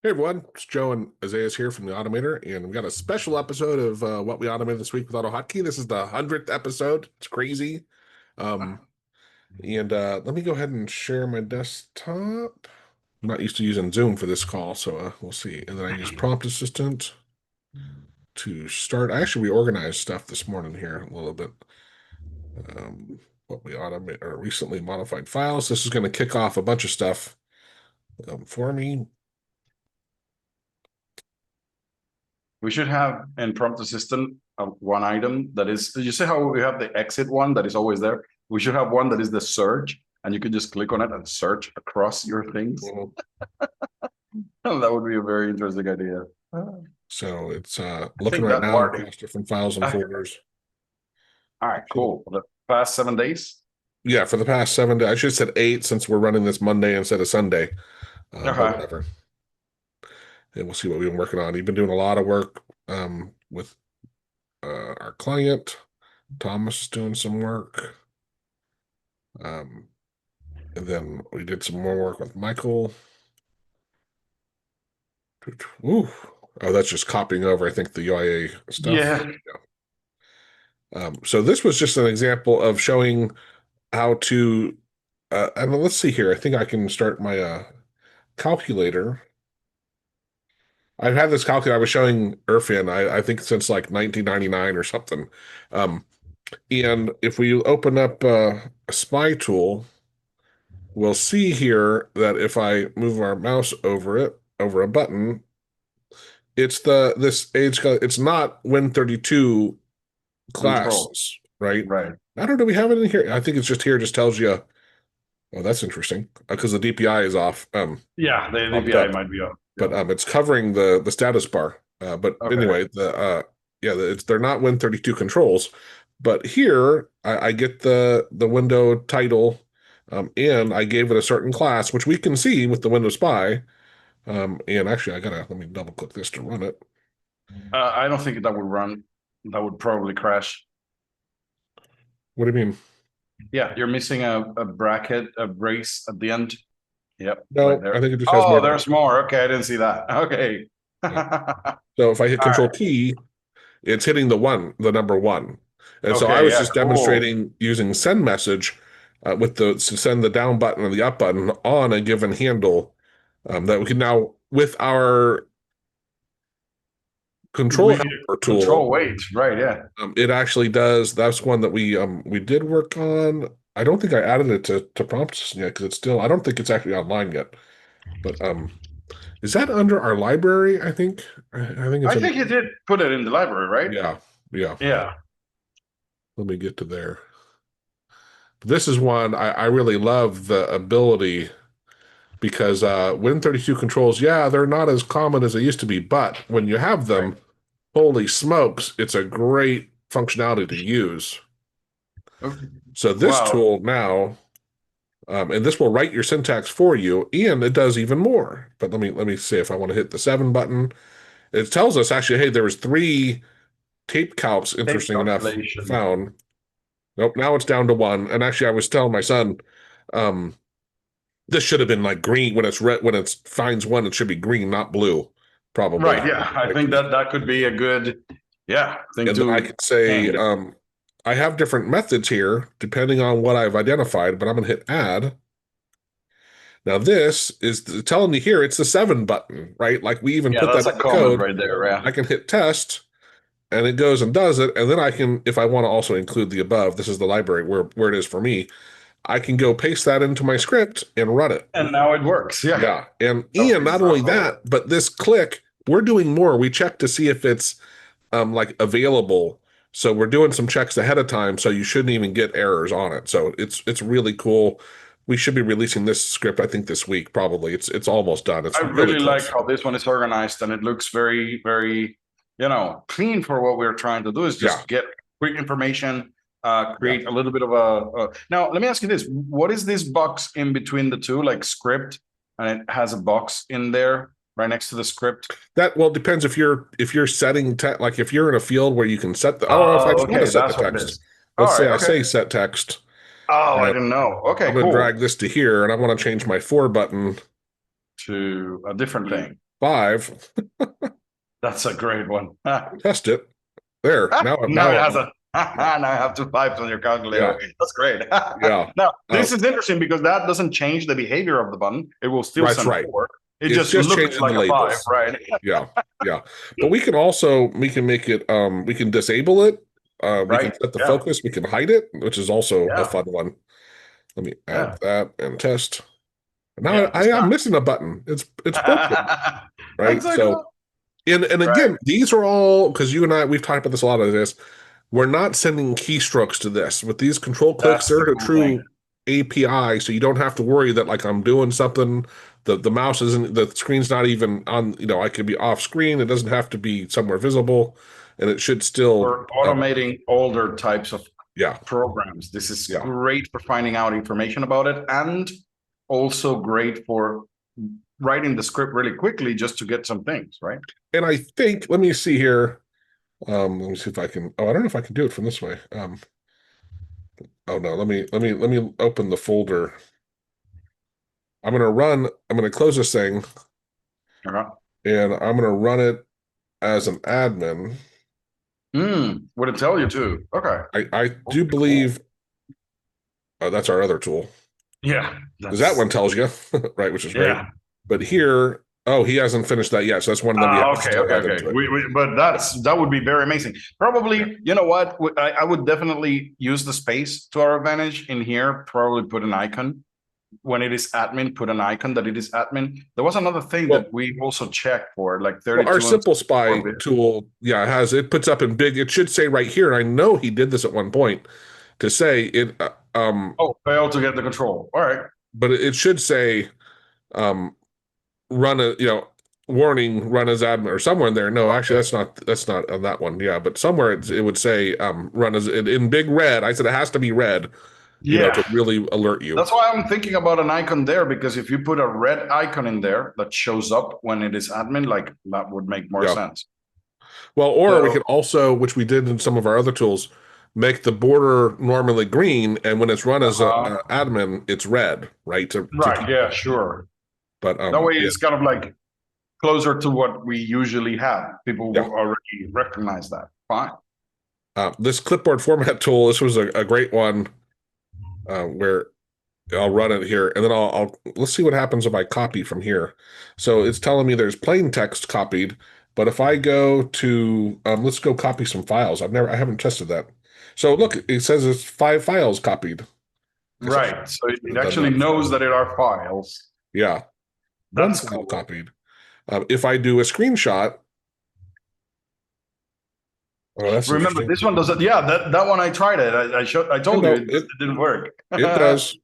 Hey everyone, it's Joe and Isaiah's here from the Automator, and we've got a special episode of what we automated this week with AutoHotKey. This is the 100th episode. It's crazy. Um, and let me go ahead and share my desktop. I'm not used to using Zoom for this call, so we'll see. And then I use Prompt Assistant to start. I actually reorganized stuff this morning here a little bit. What we automate or recently modified files. This is going to kick off a bunch of stuff for me. We should have in prompt assistant one item that is, you see how we have the exit one that is always there? We should have one that is the search, and you could just click on it and search across your things. Mhm. That would be a very interesting idea. So it's looking think right that now part- across different files and folders. All right, cool. For the past 7 days. Yeah, for the past 7 days. I should have said 8 since we're running this Monday instead of Sunday. But Okay. whatever. And we'll see what we've been working on. You've been doing a lot of work with our client. Thomas is doing some work. And then we did some more work with Michael. Ooh. Oh, that's just copying over, I think, the UIA stuff. Yeah. So this was just an example of showing how to, and let's see here. I think I can start my calculator. I've had this calculator. I was showing Irfan, I think since like 1999 or something. And if we open up a spy tool, we'll see here that if I move our mouse over it, over a button, it's this age, it's not Win32 classes, right? Right. I don't know, do we have it in here? I think it's just here, just tells you, oh, that's interesting, because the DPI is off. Yeah, the Bumped API up. might be up. But it's covering the status bar. But Okay. anyway, they're not Win32 controls. But here I get the window title, and I gave it a certain class, which we can see with the window spy. And actually, let me double click this to run it. I don't think that would run. That would probably crash. What do you mean? Yeah, you're missing a bracket, a brace at the end. Yep. No, right there. I think it just has more. There's more. Okay, I didn't see that. Okay. So if I hit All Control right. T, it's hitting the number one. And so I Okay, was yeah, just cool. demonstrating using send message to send the down button and the up button on a given handle, that we can now, with our control helper tool, Control weight, right? Yeah. it actually does. That's one that we did work on. I don't think I added it to prompts yet because it's still. I don't think it's actually online yet. But is that under our library? I think it's. I think you did put it in the library, right? Yeah, yeah. Yeah. Let me get to there. This is one I really love the ability, because Win32 controls, yeah, they're not as common as they used to be, but when you have them, holy smokes, it's a great functionality to use. Okay. So this Wow. tool now, and this will write your syntax for you, and it does even more. But let me see if I want to hit the 7 button. It tells us actually, hey, there was 3 tape calcs, interesting enough, found. Nope, now it's down to 1. And actually, I was telling my son, this should have been like green when it's red. When it finds 1, it should be green, not blue, probably. Right. Yeah, I think that could be a good, thing and to. I could say, I have different methods here depending on what I've identified, but I'm going to hit add. Now this is telling me here it's the 7 button, right? Like we even put that in the code right there. Yeah. I can hit test, and it goes and does it. And then I can, if I want to also include the above, this is the library where it is for me, I can go paste that into my script and run it. And now it works. Yeah. Yeah. And not only that, but this click, we're doing more. We check to see if it's like available. So we're doing some checks ahead of time, so you shouldn't even get errors on it. So it's really cool. We should be releasing this script, I think, this week, probably. It's almost done. It's I really like how this one is organized, and it looks very, very, clean for what we're trying to do. Is just get quick information, create a little bit of a. Now, let me ask you this: what is this box in between the two, like script, and it has a box in there right next to the script? That depends if you're setting like if you're in a field where you can set the. If I just want to set the text. Let's say I say set text. Oh, I didn't know. Okay, I'm going to drag this to here, and I want to change my 4 button to a different thing. 5. That's a great one. Test it. There. Now, Now it now, has a yeah, now I have 2 5s on your yeah, calculator. That's great. yeah. Now Uh, this is interesting because that doesn't change the behavior of the button. It will still that's send right. 4. It It's just just looks changing the like a 5, labels. right? Yeah, yeah. But we can make it, we can disable it. We can Right? set the Yeah. focus. We can hide it, which is also a Yeah. fun one. Let me add Yeah. that and test. Now Yeah. This I'm missing a button. It's broken, guy. right? That's so So, cool. and Right. again, these are all because you and I we've talked about this a lot of this. We're not sending keystrokes to this. With these control clicks, That's they're the a cool thing. true API, so you don't have to worry that like I'm doing something, the mouse isn't, the screen's not even on, I could be off screen. It doesn't have to be somewhere visible, and it should still, For automating older types of yeah, programs, this is yeah. great for finding out information about it and also great for writing the script really quickly just to get some things, right? And I think, let me see here. Let me see if I can, oh, I don't know if I can do it from this way. Oh no, let me open the folder. I'm gonna close this thing Uh-huh. and I'm gonna run it as an admin. Would it tell you too? Okay. I do Okay, cool. believe that's our other tool. Yeah, Because that that's one tells you, right, which is great. yeah. But here, oh, he hasn't finished that yet. So that's one of them you have to Okay, still okay, add okay. into it. But Yeah, that would be very amazing. yeah. Probably, you know what? I would definitely use the space to our advantage in here. Probably put an icon when it is admin. Put an icon that it is admin. There was another thing Well, that we also checked for, like well, our 32 and simple spy 64 bit. tool, yeah, it puts up in big. It should say right here. And I know he did this at one point to say it. Oh, failed to get the control. All right. But it should say um, run a warning, run as admin or somewhere in there. No, actually Okay. that's not on that one. Yeah, but somewhere it would say run as in big red. I said it has to be red, to Yeah. really alert you. That's why I'm thinking about an icon there, because if you put a red icon in there that shows up when it is admin, like that would make more Yeah. sense. Well, or we So, could also, which we did in some of our other tools, make the border normally green, and when it's run as a admin, it's red, right? To right, keep yeah, that. sure. But That way yeah, it's kind of like closer to what we usually have. People yeah. will already recognize that. Fine. This clipboard format tool, this was a great one where I'll run it here, and then let's see what happens if I copy from here. So it's telling me there's plain text copied, but if I go to let's go copy some files. I haven't tested that. So look, it says it's 5 files copied. Guess I Right. So should it have done actually that before. knows that it are files. Yeah, one That's file cool. copied. If I do a screenshot, oh, that's Remember, interesting. this one doesn't. Yeah, that one I tried it. I I told you know it didn't work. it does.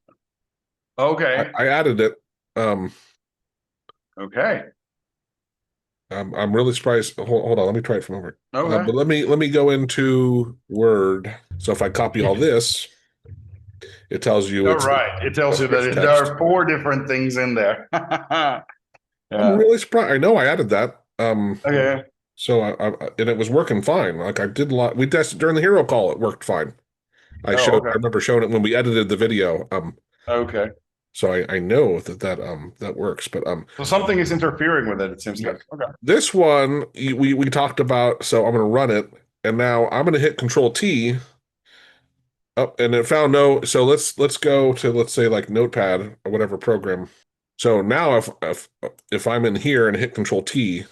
Okay. I added it. Um, Okay. I'm really surprised. Hold on, let me try it from over. Okay. But let me go into Word. So if I copy all this, it tells you All it's right. It tells you rich that there text. are 4 different things in there. I'm Yeah. really surprised. I know I added that. Okay. So and it was working fine. Like I did a lot. We tested during the hero call. It worked fine. Oh, okay. I remember showing it when we edited the video. Okay. So I know that works. But So something is interfering with it, it seems yeah, like. Okay. this one we talked about. So I'm going to run it, and now I'm going to hit Control T. Oh, and it found no. So let's go to, let's say, like Notepad or whatever program. So now if I'm in here and hit Control T, it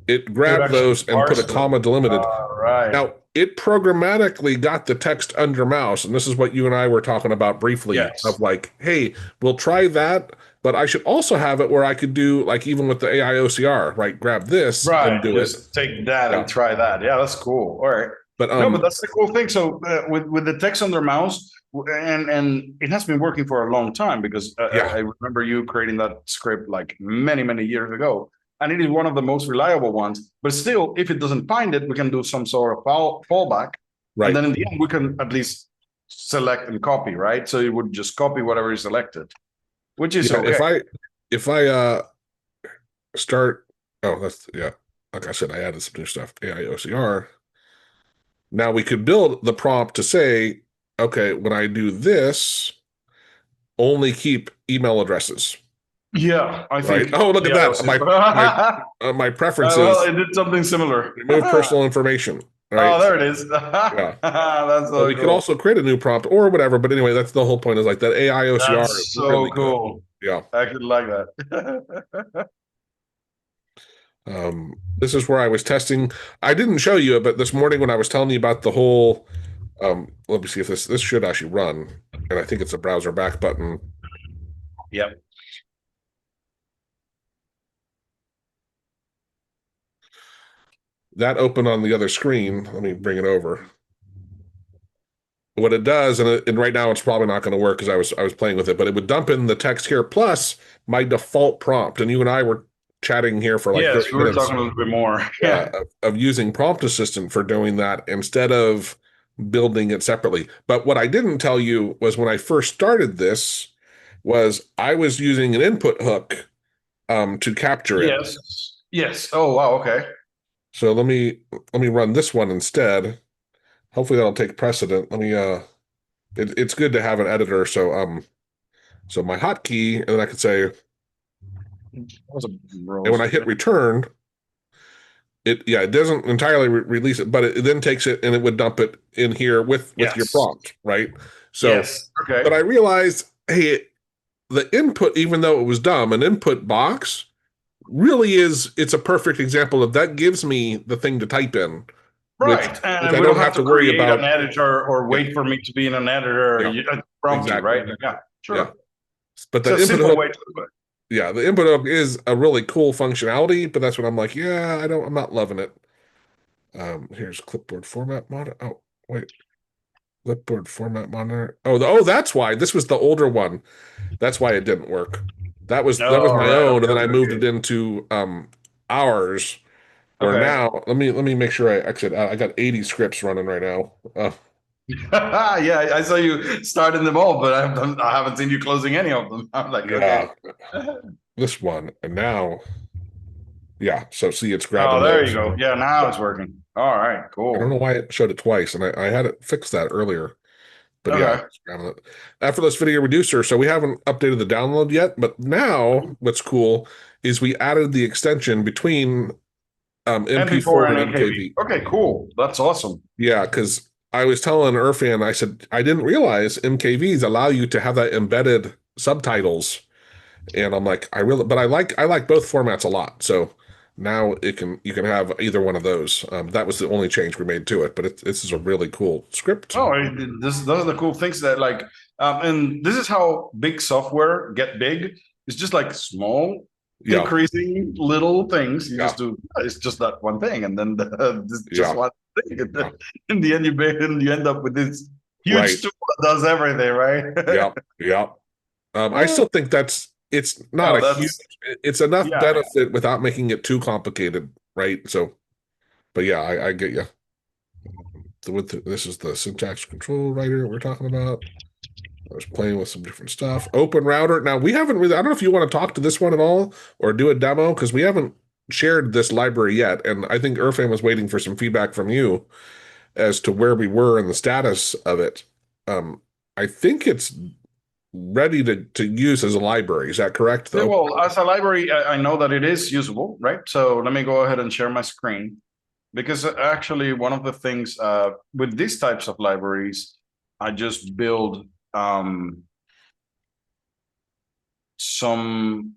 It would grabbed actually those and put a parse it. comma delimited. All right. Now it programmatically got the text under mouse, and this is what you and I were talking about briefly Yes. of like, hey, we'll try that, but I should also have it where I could do like even with the AI OCR, right? Grab this and Right. do it. Just take that Yeah. and try that. Yeah, that's cool. All right. But No, but that's the cool thing. So with the text on their mouse, and it has been working for a long time because yeah, I remember you creating that script like many years ago, and it is one of the most reliable ones. But still, if it doesn't find it, we can do some sort of fallback, and right. then in the end, we can at least select and copy. Right. So it would just copy whatever is selected, which is Yeah, okay. if I start, oh, that's, yeah, like I said, I added some new stuff, AI OCR. Now we could build the prompt to say, okay, when I do this, only keep email addresses. Yeah, I right? think. Oh, look at Yeah, that that. was it. My preference Well, is it did something similar. remove personal information, Oh, right? there it is. Yeah. That's But so we could cool. also create a new prompt or whatever. But anyway, that's the whole point is like that AI OCR is That's so really good. cool. Yeah. I could like that. This is where I was testing. I didn't show you it, but this morning when I was telling you about the whole, let me see if this should actually run. And I think it's a browser back button. Yep. That opened on the other screen. Let me bring it over. What it does, and right now it's probably not going to work because I was playing with it, but it would dump in the text here plus my default prompt. And you and I were chatting here for like Yes, 30 we were minutes talking a little bit more. yeah, Yeah. of using Prompt Assistant for doing that instead of building it separately. But what I didn't tell you was when I first started this was I was using an input hook to capture it. Yes. Yes. Oh, wow. Okay. So let me run this one instead. Hopefully that'll take precedent. Let me it's good to have an editor. So my hotkey, and then I could say, That was a and when rose. I hit return, it doesn't entirely release it, but it then takes it and it would dump it in here with your Yes. prompt, right? So, Yes. but Okay. I realized, hey, the input, even though it was dumb, an input box really it's a perfect example of that gives me the thing to type in, which Right. which And I we don't don't have have to to worry create an about. editor or Yeah, wait for me to be in an editor. yeah, Prompt you, exactly. right? Yeah. Yeah, Sure. but It's the a input simple hook, way to do it. yeah, the input hook is a really cool functionality, but that's what I'm like, yeah, I'm not loving it. Here's clipboard format monitor. Oh, wait. Clipboard format monitor. Oh, that's why. This was the older one. That's why it didn't work. That was Oh, my right. own, Okay. and then I Okay. moved it Okay. into ours. Where Okay. now, let me make sure I exit out. I got 80 scripts running right now. Yeah, I saw you starting them all, but I haven't seen you closing any of them. I'm like, okay. Yeah, this one, and now, yeah. So see, it's Oh, grabbing there you those. go. Yeah, now Yeah, it's working. All right, I don't know cool. why it showed it twice, and I had it fixed that earlier. But yeah, Okay. it's grabbing it. Effortless video reducer. So we haven't updated the download yet, but now what's cool is we added the extension between MP4 MP4 and and AKV. MKV. Okay, cool. That's awesome. Yeah, because I was telling Irfan, I said I didn't realize MKVs allow you to have that embedded subtitles, and I'm like, but I like both formats a lot. So now you can have either one of those. That was the only change we made to it, but this is a really cool script. Oh, those are the cool things that like, and this is how big software get big. It's just like small, Yeah, increasing little things. You yeah, just do. It's just that one thing, and then just yeah, one thing. And then yeah. in the end, you end up with this huge Right. tool that does everything, right? Yep. Yep. I still think it's not No, a huge, that's it's enough yeah. benefit without making it too complicated, right? So, but yeah, I get you. This is the syntax control writer we're talking about. I was playing with some different stuff. Open router. Now we haven't really. I don't know if you want to talk to this one at all or do a demo because we haven't shared this library yet, and I think Irfan was waiting for some feedback from you as to where we were in the status of it. Um, I think it's ready to use as a library. Is that correct? Yeah, Though. well, as a library, I know that it is usable, right? So let me go ahead and share my screen because actually one of the things with these types of libraries, I just build some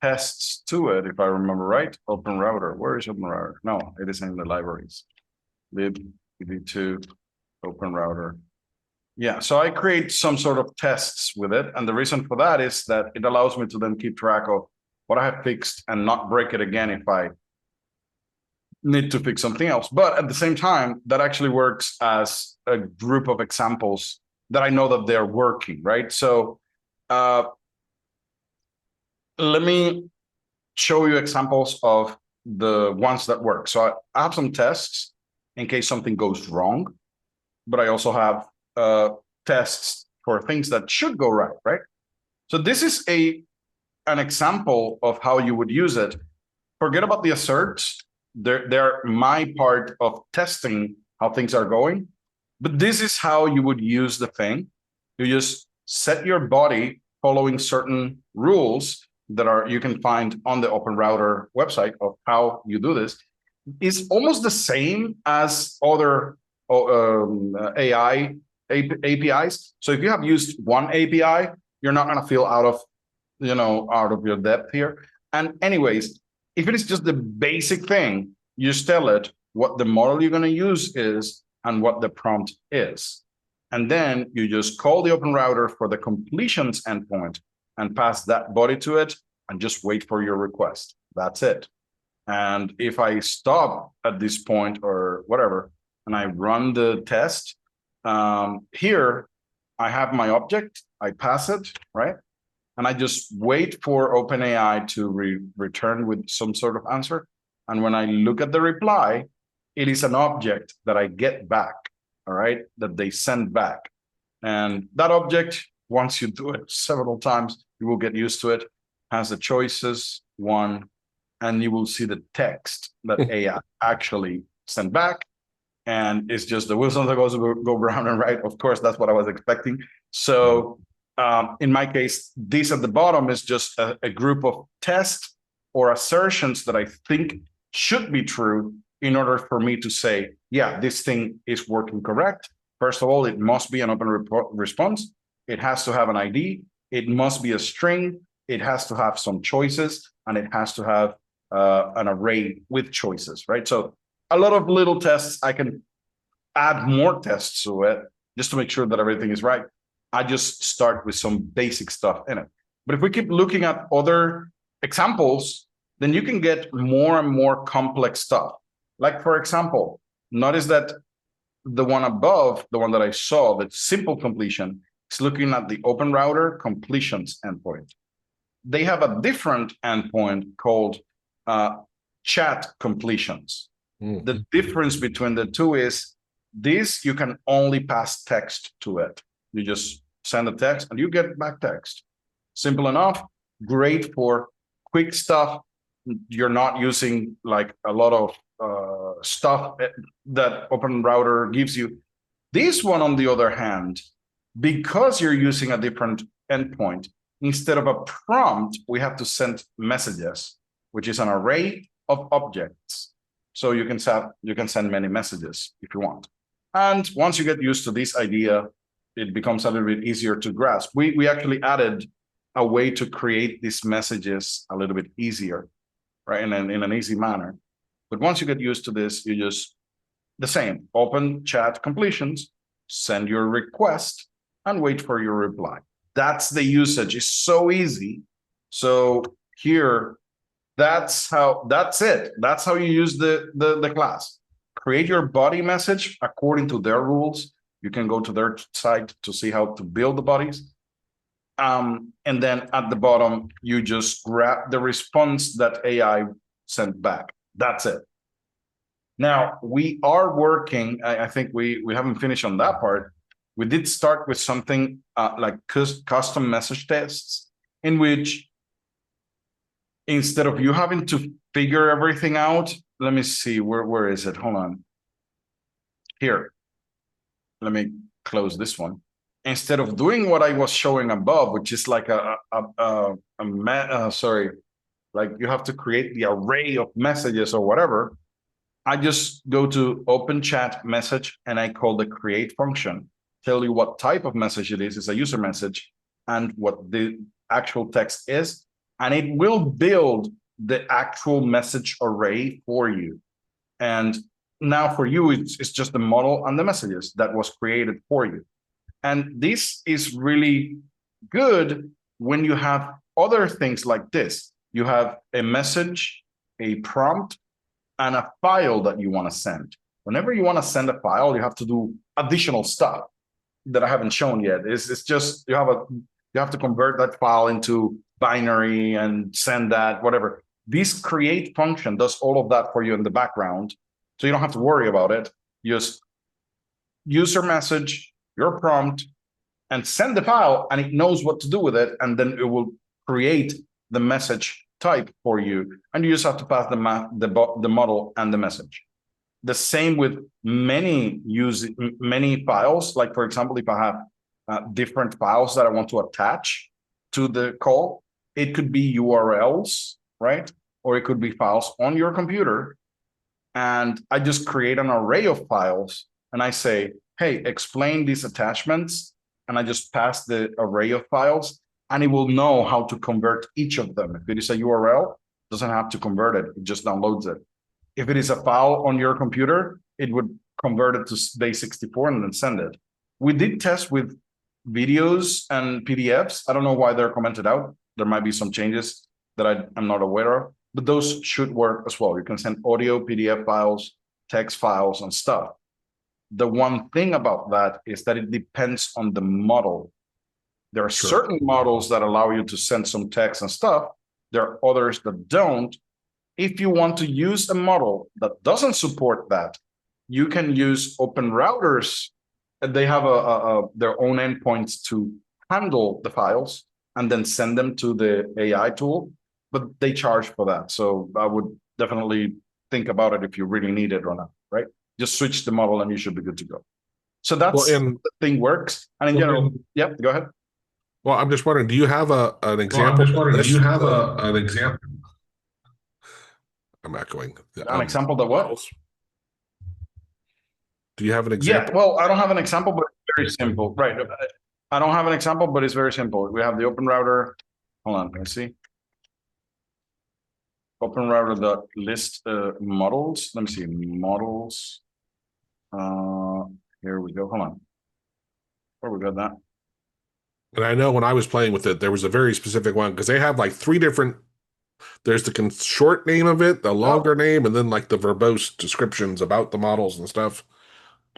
tests to it, if I remember right. Open router, where is open router? No, it is in the libraries. Lib, eb2, open router. Yeah, so I create some sort of tests with it. And the reason for that is that it allows me to then keep track of what I have fixed and not break it again if I need to fix something else. But at the same time, that actually works as a group of examples that I know that they're working, right? So let me show you examples of the ones that work. So I have some tests in case something goes wrong, but I also have tests for things that should go right, right? So this is an example of how you would use it. Forget about the asserts. They're my part of testing how things are going. But this is how you would use the thing. You just set your body following certain rules that you can find on the OpenRouter website of how you do this is almost the same as other AI APIs. So if you have used one API, you're not going to feel out of your depth here. And anyways, if it is just the basic thing, you just tell it what the model you're going to use is and what the prompt is. And then you just call the OpenRouter for the completions endpoint and pass that body to it and just wait for your request. That's it. And if I stop at this point or whatever, and I run the test, here I have my object, I pass it, right? And I just wait for OpenAI to return with some sort of answer. And when I look at the reply, it is an object that I get back, all right, that they send back. And that object, once you do it several times, you will get used to it, has the choices, one, and you will see the text that AI actually sent back. And it's just the wheels on the go round and right. Of course, that's what I was expecting. So in my case, this at the bottom is just a group of tests or assertions that I think should be true in order for me to say, yeah, this thing is working correct. First of all, it must be an open response. It has to have an ID. It must be a string. It has to have some choices, and it has to have an array with choices, right? So a lot of little tests. I can add more tests to it just to make sure that everything is right. I just start with some basic stuff in it. But if we keep looking at other examples, then you can get more and more complex stuff. Like, for example, notice that the one above, the one that I saw, that simple completion, is looking at the OpenRouter completions endpoint. They have a different endpoint called chat completions. Mm-hmm. The difference between the two is this, you can only pass text to it. You just send a text and you get back text. Simple enough, great for quick stuff. You're not using like a lot of stuff that OpenRouter gives you. This one, on the other hand, because you're using a different endpoint, instead of a prompt, we have to send messages, which is an array of objects. So you can send many messages if you want. And once you get used to this idea, it becomes a little bit easier to grasp. We actually added a way to create these messages a little bit easier, right? In an easy manner. But once you get used to this, you just the same, open chat completions, send your request, and wait for your reply. That's the usage. It's so easy. So here, that's it. That's how you use the class. Create your body message according to their rules. You can go to their site to see how to build the bodies. And then at the bottom, you just grab the response that AI sent back. That's it. Now, we are working, I think we haven't finished on that part. We did start with something like custom message tests, in which instead of you having to figure everything out, let me see, where is it? Hold on. Here, let me close this one. Instead of doing what I was showing above, which is like like you have to create the array of messages or whatever, I just go to open chat message and I call the create function, tell you what type of message it is. It's a user message and what the actual text is, and it will build the actual message array for you. And now for you, it's just the model and the messages that was created for you. And this is really good when you have other things like this. You have a message, a prompt, and a file that you want to send. Whenever you want to send a file, you have to do additional stuff that I haven't shown yet. It's just you have to convert that file into binary and send that, whatever. This create function does all of that for you in the background, so you don't have to worry about it. Just use your message, your prompt, and send the file, and it knows what to do with it, and then it will create the message type for you, and you just have to pass the model and the message. The same with many files. Like, for example, if I have different files that I want to attach to the call, It could be URLs, right? Or it could be files on your computer. And I just create an array of files and I say, hey, explain these attachments. And I just pass the array of files and it will know how to convert each of them. If it is a URL, it doesn't have to convert it. It just downloads it. If it is a file on your computer, it would convert it to base64 and then send it. We did test with videos and PDFs. I don't know why they're commented out. There might be some changes that I'm not aware of, but those should work as well. You can send audio, PDF files, text files, and stuff. The one thing about that is that it depends on the model. There are certain models that allow you to send some text and stuff. There are others that don't. If you want to use a model that doesn't support that, you can use open routers. They have their own endpoints to handle the files and then send them to the AI tool, but they charge for that. So I would definitely think about it if you really need it or not, right? Just switch the model and you should be good to go. So that's the thing works. And in general, yeah, go ahead. Well, I'm just wondering, do you have an example? Do you have an example? I'm echoing. An example of what? Do you have an example? Yeah, well, I don't have an example, but it's very simple. Right. I don't have an example, but it's very simple. We have the open router. Hold on, let's see. Open router list models. Let me see, models. Here we go. Hold on. Where we got that? And I know when I was playing with it, there was a very specific one because they have like 3 different. There's the short name of it, the longer name, and then like the verbose descriptions about the models and stuff.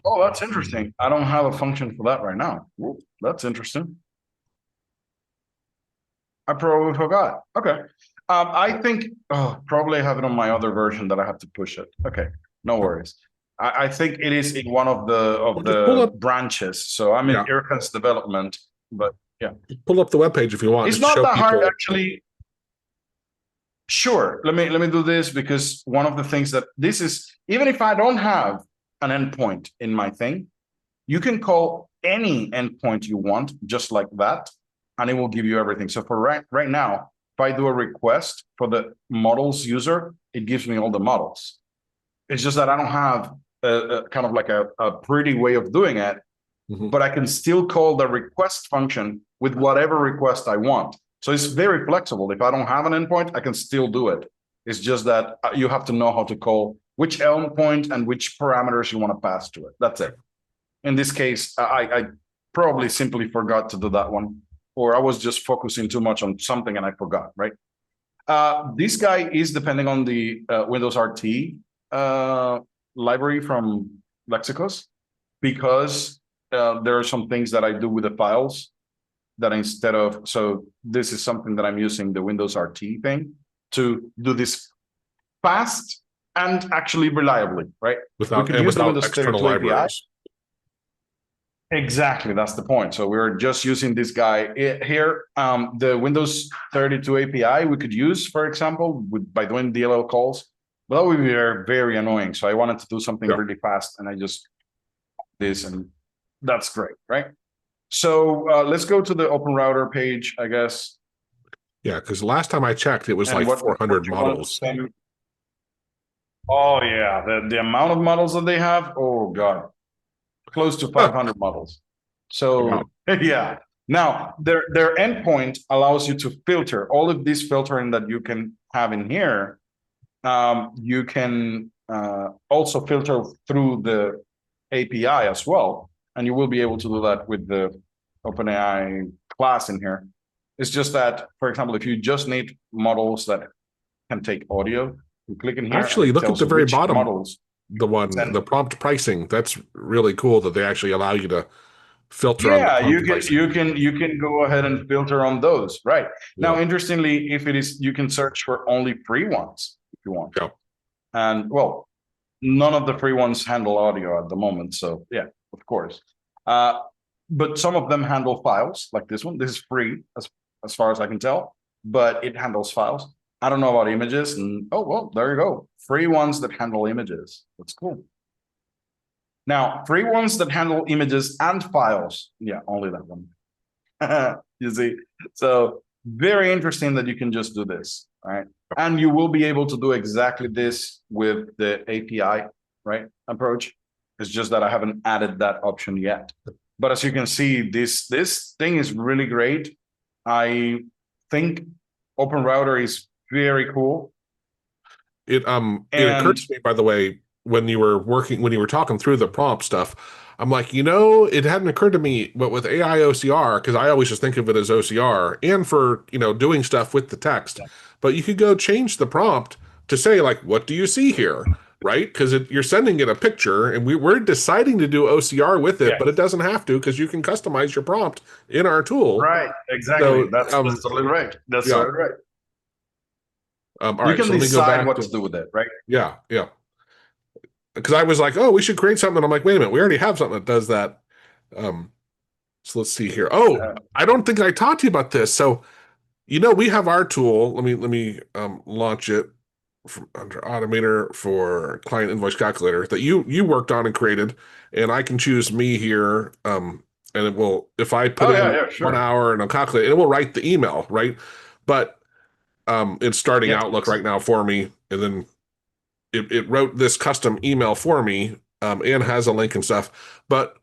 Oh, that's interesting. I don't have a function for that right now. Ooh, that's interesting. I probably forgot. Okay. I think probably I have it on my other version that I have to push it. Okay, no worries. I think it is in one of the branches. So I'm in Irkan's development, but yeah. Pull up the webpage if you want. It's not that hard actually. Sure. Let me do this because one of the things that this is, even if I don't have an endpoint in my thing, you can call any endpoint you want just like that, and it will give you everything. So for right now, if I do a request for the models user, it gives me all the models. It's just that I don't have a kind of like a pretty way of doing it, but I can still call the request function with whatever request I want. So it's very flexible. If I don't have an endpoint, I can still do it. It's just that you have to know how to call which endpoint and which parameters you want to pass to it. That's it. In this case, I probably simply forgot to do that one, or I was just focusing too much on something and I forgot, right? This guy is depending on the Windows RT library from Lexicos, because there are some things that I do with the files that instead of, so this is something that I'm using the Windows RT thing to do this fast and actually reliably, right? Without external libraries. Exactly, that's the point. So we're just using this guy here. The Windows 32 API we could use, for example, by doing DLL calls, but that would be very, very annoying. So I wanted to do something really fast, and I just this, and that's great, right? So let's go to the Open Router page, I guess. Yeah, because last time I checked, it was like 400 models. Oh yeah, the amount of models that they have. Oh god, close to 500 models. So yeah. Now their endpoint allows you to filter all of this filtering that you can have in here. You can also filter through the API as well, and you will be able to do that with the OpenAI class in here. It's just that, for example, if you just need models that can take audio, you click in here. Actually, look at the very bottom models. The prompt pricing. That's really cool that they actually allow you to filter on the prompt pricing. you can go ahead and filter on those, right? Now, interestingly, if it is, you can search for only free ones if you want. And well, none of the free ones handle audio at the moment, so yeah, of course. But some of them handle files, like this one. This is free as far as I can tell, but it handles files. I don't know about images, and oh well, there you go. Free ones that handle images. That's cool. Now, free ones that handle images and files. Yeah, only that one. You see, so very interesting that you can just do this, right? And you will be able to do exactly this with the API, right? Approach. It's just that I haven't added that option yet. But as you can see, this thing is really great. I think Open Router is very cool. It occurred And to me, by the way, when you were talking through the prompt stuff, I'm like, it hadn't occurred to me, but with AI OCR, because I always just think of it as OCR, and for doing stuff with the text, but you could go change the prompt to say like, what do you see here? Right? Because you're sending it a picture, and we're deciding to do OCR with it, yeah, but it doesn't have to because you can customize your prompt in our tool. right, exactly. So, That's totally right. That's yeah. totally right. All You right. can So let me go decide back what to to do with it, right? yeah, yeah. Because I was like, oh, we should create something. I'm like, wait a minute, we already have something that does that. Um, so let's see here. Oh, Uh, I don't think I talked to you about this. So, we have our tool. Let me launch it from under Automator for Client Invoice Calculator that you worked on and created, and I can choose me here. And it will, if I put oh yeah, in yeah, 1 sure. hour and I'll calculate, it will write the email, right? But it's starting Yes. Outlook right now for me, and then it wrote this custom email for me, and has a link and stuff. But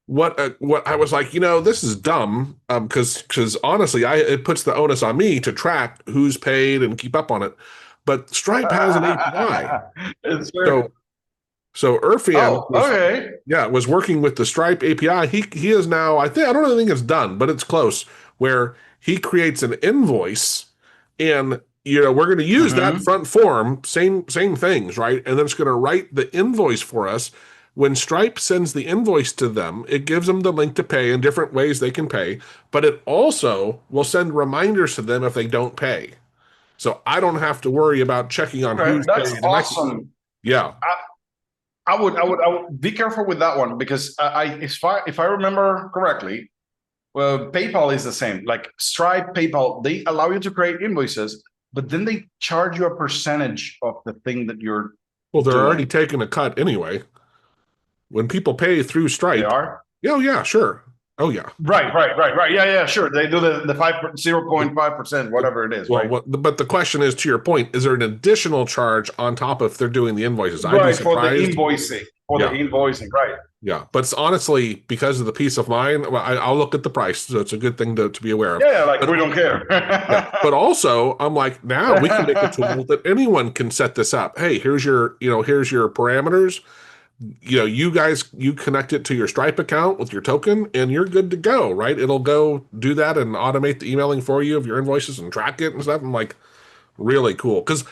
what I was like, this is dumb, because honestly, it puts the onus on me to track who's paid and keep up on it. But Stripe has an API, It's very. so Irfan Oh, okay. was working with the Stripe API. He is now, I don't think it's done, but it's close, where he creates an invoice, and we're going to use that Mm-hmm. front form, same things, right? And then it's going to write the invoice for us. When Stripe sends the invoice to them, it gives them the link to pay in different ways they can pay, but it also will send reminders to them if they don't pay. So I don't have to worry about checking on Okay, who's that's paid. And awesome. yeah, I would be careful with that one because if I remember correctly, well, PayPal is the same. Like Stripe, PayPal, they allow you to create invoices, but then they charge you a percentage of the thing that you're well, they're already doing. taking a cut anyway. When people pay through They Stripe, are. oh yeah, sure. Oh yeah. Right. Yeah, yeah, sure. They do the 0.5%, whatever it is, Well, right? but the question is, to your point, is there an additional charge on top if they're doing the invoices? I'd be Right, for the surprised. invoicing. Yeah, Right. yeah. But it's honestly, because of the peace of mind, well, I'll look at the price. So it's a good thing to be aware of. Yeah, yeah, like But we don't care. yeah, but also I'm like, now we can make a tool that anyone can set this up. Hey, here's your parameters. You guys, you connect it to your Stripe account with your token, and you're good to go, right? It'll go do that and automate the emailing for you of your invoices and track it and stuff. I'm like, really cool. Because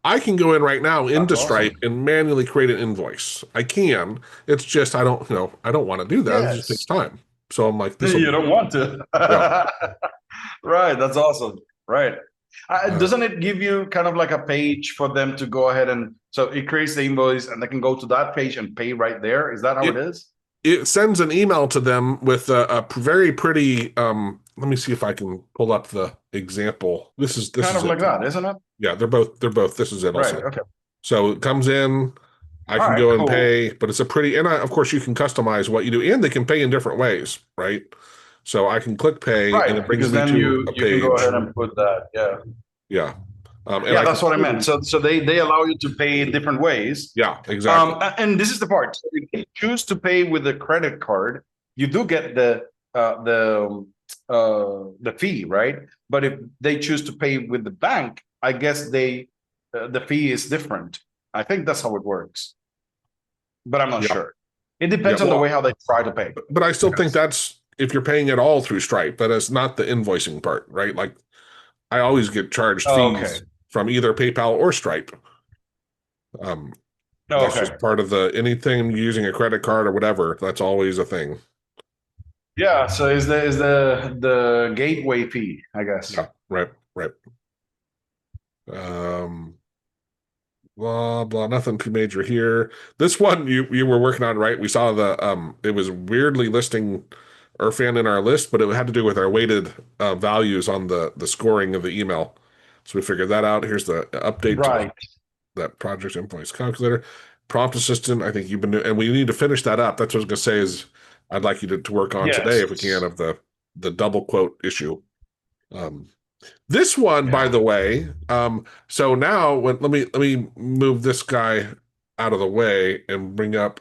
I can go in right now That's into Stripe awesome. and manually create an invoice. I can. It's just I don't want to do that. It just takes Yes. time. So I'm like, this will You be don't want to. yeah. Right, that's awesome. Right. Uh, Doesn't it give you kind of like a page for them to go ahead and so it creates the invoice and they can go to that page and pay right there? Is that how it it is? it sends an email to them with a very pretty. Let me see if I can pull up the example. This Kind is of it. like that, isn't it? Yeah, they're both. This is it Right. also. Okay. So it comes in, I All can right. go and Cool. pay, but it's a pretty, and of course you can customize what you do, and they can pay in different ways, right? So I can click pay, and it Right. brings Because me then to you a you can go page. ahead and put that. Yeah. Yeah, and Yeah, I can that's what I meant. choose. So they allow you to pay different ways. Yeah, exactly. And this is the part. So if you choose to pay with a credit card, you do get the fee, right? But if they choose to pay with the bank, I guess the fee is different. I think that's how it works, but I'm not Yeah, sure. It yeah. depends on the way Well, how they try to pay. but I still think Yes. that's if you're paying it all through Stripe, but it's not the invoicing part, right? Like I always get charged Okay. fees from either PayPal or Stripe. Um, that's Okay. just part of the anything using a credit card or whatever. That's always a thing. Yeah. So is the gateway fee, I guess. Yeah, right, right. Um, blah blah. Nothing too major here. This one you were working on, right? We saw it was weirdly listing Irfan in our list, but it had to do with our weighted values on the scoring of the email. So we figured that out. Here's the update to Right. that project invoice calculator. Prompt assistant, I think you've been doing, and we need to finish that up. That's what I was gonna say is I'd like you to work on today Yes. if we can of the double quote issue. Um, This one, by Yeah. the way, so now let me move this guy out of the way and bring up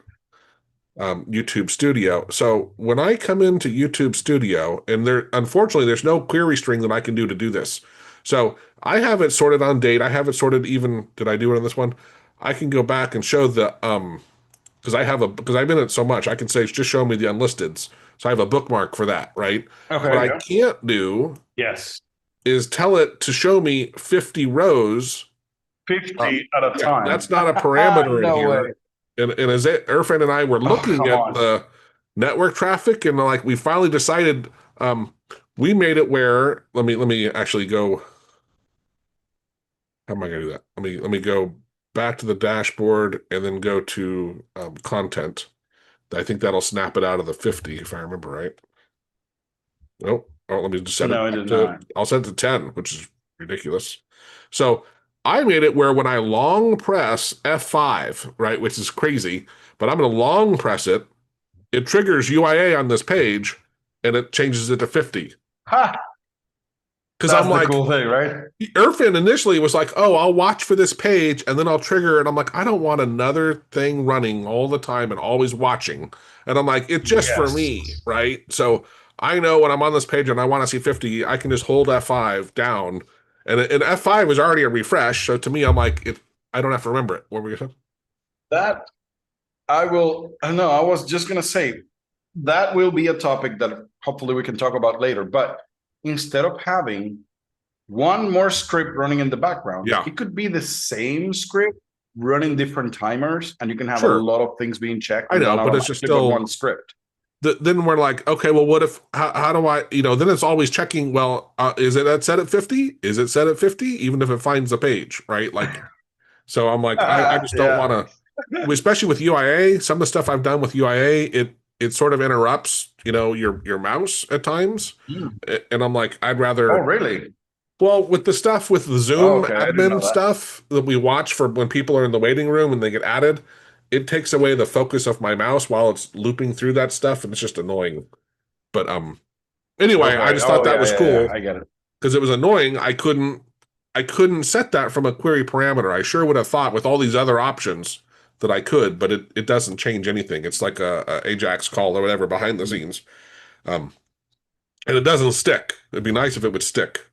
YouTube Studio. So when I come into YouTube Studio, and there, unfortunately, there's no query string that I can do to do this. So I have it sorted on date. I have it sorted even, did I do it on this one? I can go back and show the, because I've been in it so much, I can say, just show me the unlisteds. So I have a bookmark for that, right? What Okay. I Yeah. can't do Yes. is tell it to show me 50 rows. 50 at a Yeah, time. that's not a parameter in No way. here. And as Irfan and I were Oh, looking come at on. the network traffic, and like we finally decided, we made it where let me actually go. How am I gonna do that? Let me go back to the dashboard and then go to content. I think that'll snap it out of the 50 if I remember right. Nope. Oh, let me just set it No, it back did to, not. I'll set it to 10, which is ridiculous. So I made it where when I long press F5, right, which is crazy, but I'm going to long press it, it triggers UIA on this page and it changes it to 50. Ha! Because I'm That's the like, cool thing, right? Irfan initially was like, oh, I'll watch for this page and then I'll trigger. And I'm like, I don't want another thing running all the time and always watching. And I'm like, it's just for Yes. me, right? So I know when I'm on this page and I want to see 50, I can just hold F5 down. And F5 is already a refresh. So to me, I'm like, I don't have to remember it. What were you saying? That I will. I know. I was just gonna say that will be a topic that hopefully we can talk about later. But instead of having one more script running in the background, Yeah, it could be the same script running different timers, and you can have a sure. lot of things being checked I and know, done but it's just automatically with still, one script. then we're like, okay, well, what if, how do I, then it's always checking, well, is it set at 50? Is it set at 50? Even if it finds the page, right? Like, so I'm like, I just don't want Yeah. to, especially with UIA. Some of the stuff I've done with UIA, it sort of interrupts, your mouse at times, Hmm. and I'm like, I'd Oh, rather. really? Well, with the stuff with the Oh, Zoom okay. I didn't know admin that. stuff that we watch for when people are in the waiting room and they get added, it takes away the focus of my mouse while it's looping through that stuff, and it's just annoying. But anyway, I Okay. just thought Oh, that yeah, was yeah, yeah. cool I get it. because it was annoying. I couldn't set that from a query parameter. I sure would have thought with all these other options that I could, but it doesn't change anything. It's like a Ajax call or whatever behind the scenes. Um, and it doesn't stick. It'd be nice if it would stick.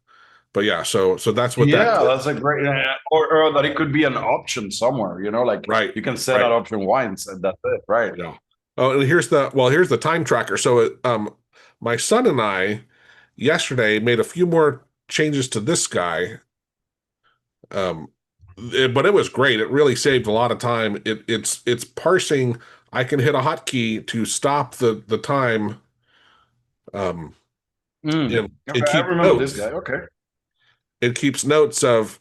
But yeah, so that's what that Yeah, clip. that's a great, or that it could be an option somewhere, like Right, you can set right. that option once and that's it, right? Yeah. Oh, and here's the time tracker. So my son and I yesterday made a few more changes to this guy. Um, but it was great. It really saved a lot of time. It's parsing. I can hit a hotkey to stop the time. Um, Mm. and Okay, it I keeps remember this guy. notes. Okay. It keeps notes of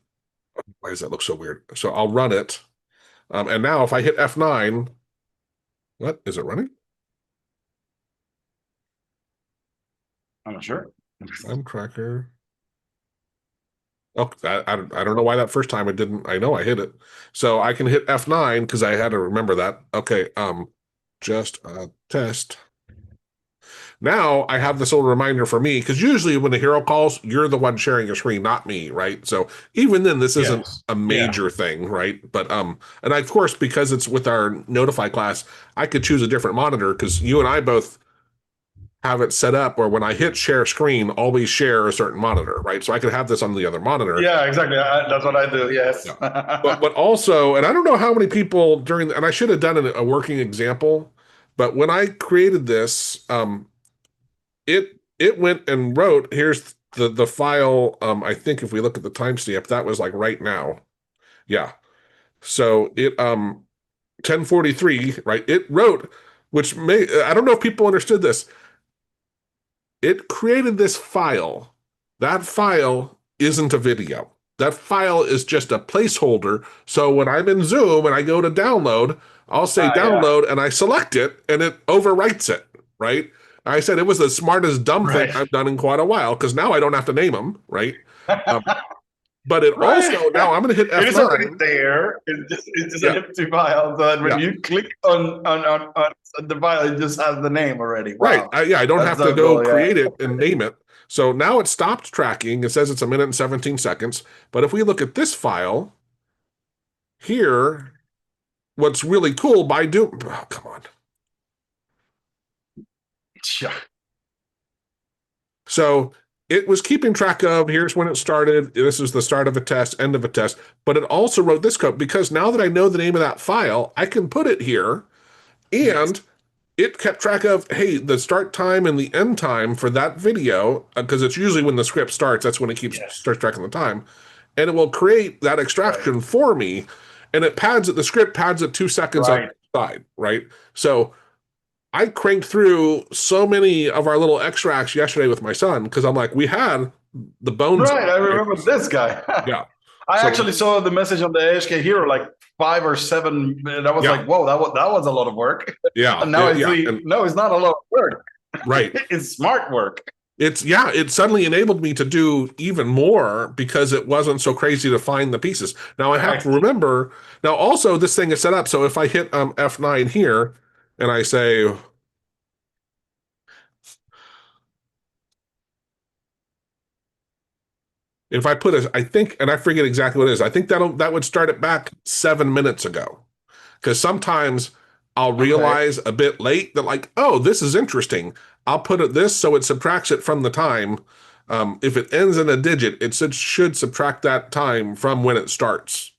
why does that look so weird? So I'll run it. And now if I hit F9, what is it running? I'm not sure. Time tracker. Oh, I don't know why that first time it didn't. I know I hit it. So I can hit F9 because I had to remember that. Okay, just a test. Now I have this little reminder for me because usually when the hero calls, you're the one sharing your screen, not me, right? So even then, this isn't Yes. a Yeah. major thing, right? But and of course, because it's with our notify class, I could choose a different monitor because you and I both have it set up where when I hit share screen, always share a certain monitor, right? So I could have this on the other monitor. Yeah, exactly. That's what I do. Yes. Yeah. But also, and I don't know how many people and I should have done a working example, but when I created this, it went and wrote, here's the file. I think if we look at the timestamp, that was like right now. Yeah. So it 1043, right? It wrote, which I don't know if people understood this. It created this file. That file isn't a video. That file is just a placeholder. So when I'm in Zoom and I go to download, I'll say Yeah. download and I select it and it overwrites it, right? I said it was the smartest dumb thing Right. I've done in quite a while because now I don't have to name them, right? Um, but it Right. also, now I'm going to hit It is already F9. there. It's just an Yeah, empty file. So that when yeah, you click on the file, it just has the name already. right. Wow. Yeah, I don't That's have to so go cool. Yeah. create it and name it. So now it stopped tracking. It says it's 1 minute and 17 seconds. But if we look at this file here, what's really cool by doing, oh, come on. Yeah. So it was keeping track of, here's when it started, this is the start of a test, end of a test, but it also wrote this code because now that I know the name of that file, I can put it here, and it kept track of, hey, the start time and the end time for that video, because it's usually when the script starts, that's when it starts tracking the time, and it will create that extraction for me, and it pads it, the script pads it 2 seconds on the side, right? So I cranked through so many of our little extracts yesterday with my son because I'm like, we had the bones. Right, I remember this guy. Yeah. I actually saw the message on the AutoHotKey Hero like 5 or 7, and I was like, whoa, that was a lot of work. Yeah. And now I see, no, it's not a lot of work. Right. It's smart work. It suddenly enabled me to do even more because it wasn't so crazy to find the pieces. Now I have to remember, now also this thing is set up, so if I hit F9 here and I say, if I put I think, and I forget exactly what it is, I think that would start it back 7 minutes ago. Because sometimes I'll realize a bit late that like, oh, this is interesting. I'll put it this so it subtracts it from the time. If it ends in a digit, it should subtract that time from when it starts.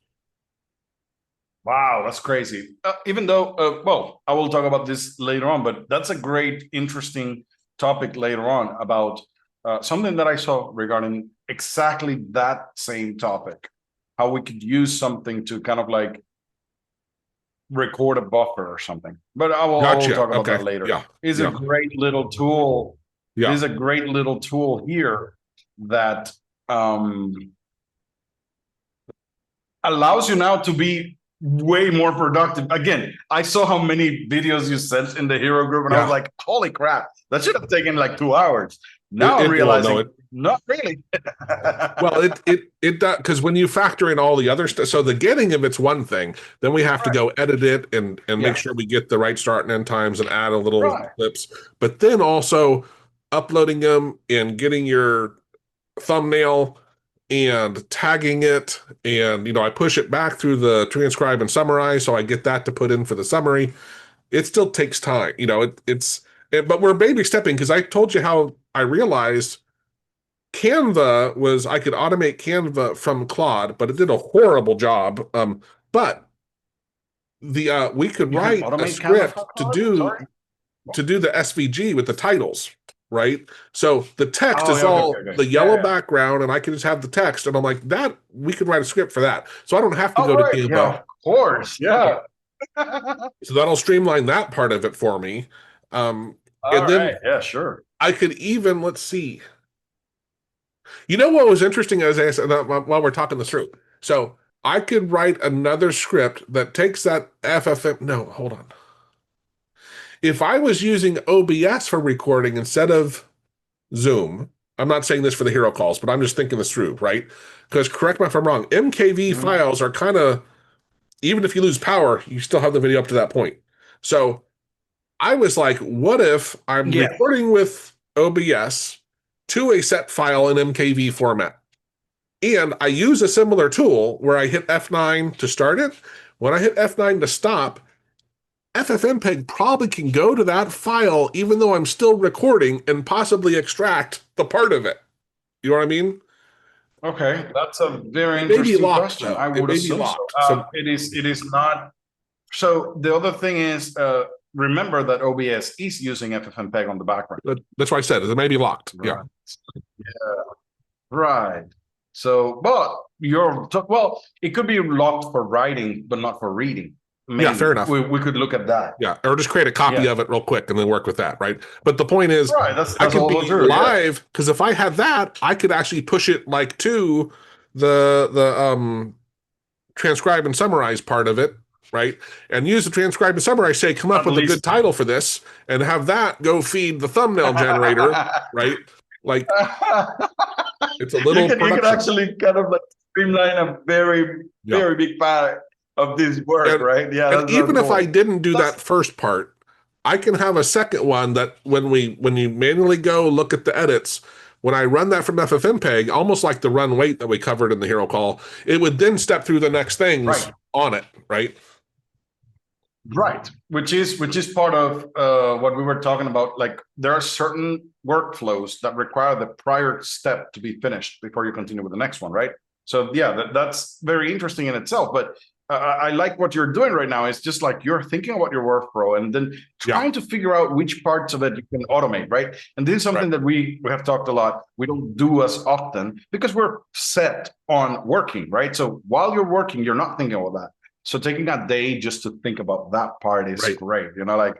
Wow, that's crazy. Even though, well, I will talk about this later on, but that's a great, interesting topic later on about something that I saw regarding exactly that same topic, how we could use something to kind of like record a buffer or something. But I will talk about that later. Yeah. It's a great little tool. Yeah. There's a great little tool here that allows you now to be way more productive. Again, I saw how many videos you sent in the Hero group, and I was like, holy crap, that should have taken like 2 hours. Now I'm realizing, not really. Well, it does, because when you factor in all the other stuff, so the getting of it's one thing, then we have to go edit it and make sure we get the right start and end times and add a little clips, but then also uploading them and getting your thumbnail and tagging it, and I push it back through the transcribe and summarize, so I get that to put in for the summary. It still takes time, but we're baby stepping, because I told you how I realized Canva was, I could automate Canva from Claude, but it did a horrible job. But we could write a script to do the SVG with the titles, right? So the text is all the yellow background, and I can just have the text, and I'm like, that we could write a script for that, so I don't have to go to Canva. Yeah, of course, yeah. So that'll streamline that part of it for me. And then sure. I could even, let's see. You know what was interesting, as I said, while we're talking this through? So I could write another script that takes that FFM. No, hold on. If I was using OBS for recording instead of Zoom, I'm not saying this for the hero calls, but I'm just thinking this through, right? Because correct me if I'm wrong, MKV files are kind of, even if you lose power, you still have the video up to that point. So I was like, what if I'm recording with OBS to a set file in MKV format, and I use a similar tool where I hit F9 to start it. When I hit F9 to stop, FFmpeg probably can go to that file even though I'm still recording and possibly extract the part of it. You know what I mean? Okay, that's a very interesting question. I would assume so. It is not. So the other thing is, remember that OBS is using FFmpeg on the background. That's why I said it may be locked. Right. Right. So, but it could be locked for writing, but not for reading. Maybe. Yeah, fair enough. We could look at that. Yeah, or just create a copy of it real quick and then work with that, right? But the point is, that's I could be live, because if I had that, I could actually push it like to the transcribe and summarize part of it, right? And use the transcribe and summarize, say, come up with a good title for this, and have that go feed the thumbnail generator, right? Like, it's a little. You can actually kind of like streamline a very big part of this work, right? Yeah. And even if I didn't do that first part, I can have a second one that when you manually go look at the edits, when I run that from FFmpeg, almost like the run wait that we covered in the hero call, it would then step through the next things Right. on it, right? Right, which is part of what we were talking about. Like there are certain workflows that require the prior step to be finished before you continue with the next one, right? So yeah, that's very interesting in itself. But I like what you're doing right now. It's just like you're thinking about your workflow and then Yeah, trying to figure out which parts of it you can automate, right? And this is right. something that we have talked a lot. We don't do as often because we're set on working, right? So while you're working, you're not thinking about that. So taking that day just to think about that part is Right. great. Like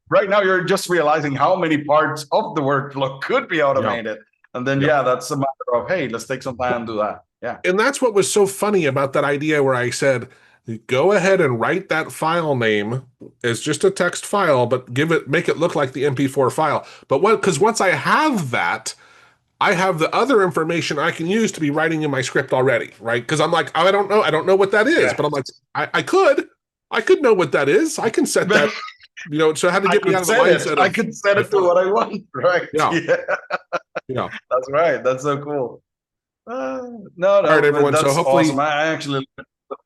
right now you're just realizing how many parts of the workflow could be Yeah. automated. And then, Yeah. yeah, that's a matter of, hey, let's take some time and do that. Yeah. And that's what was so funny about that idea where I said, go ahead and write that file name as just a text file, but make it look like the MP4 file. But because once I have that, I have the other information I can use to be writing in my script already, right? Because I'm like, I don't know what that is, Yeah. but I'm like, I could know what that is. I can set that, so I had to get me out of the mindset I of could set it to what I want. Right. yeah, Yeah. yeah. That's right. That's so cool. No, All right, no, but everyone. So that's hopefully, awesome. I actually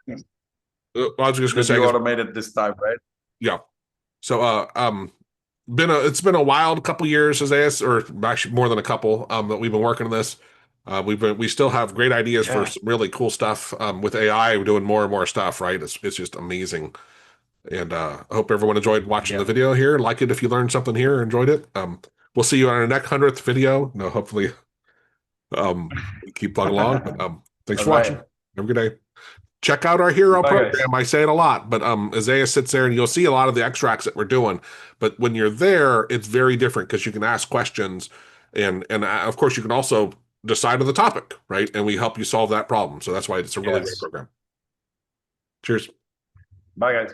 I was just gonna that say, you 'cause automated this time, right? yeah. So, it's been a wild couple years, as or actually more than a couple, that we've been working on this. We still have great ideas for Yeah. some really cool stuff. With AI, we're doing more and more stuff, right? It's just amazing. And I hope everyone enjoyed watching the Yeah. video here. Like it if you learned something here, enjoyed it. We'll see you on our next 100th video. No, hopefully, we keep plugging along. But thanks All for watching. right. Have a good day. Check out our hero Bye, guys. program. I say it a lot, but Isaiah sits there and you'll see a lot of the extracts that we're doing. But when you're there, it's very different because you can ask questions, and of course you can also decide on the topic, right? And we help you solve that problem. So that's why it's a really great Yes. program. Cheers. Bye, guys.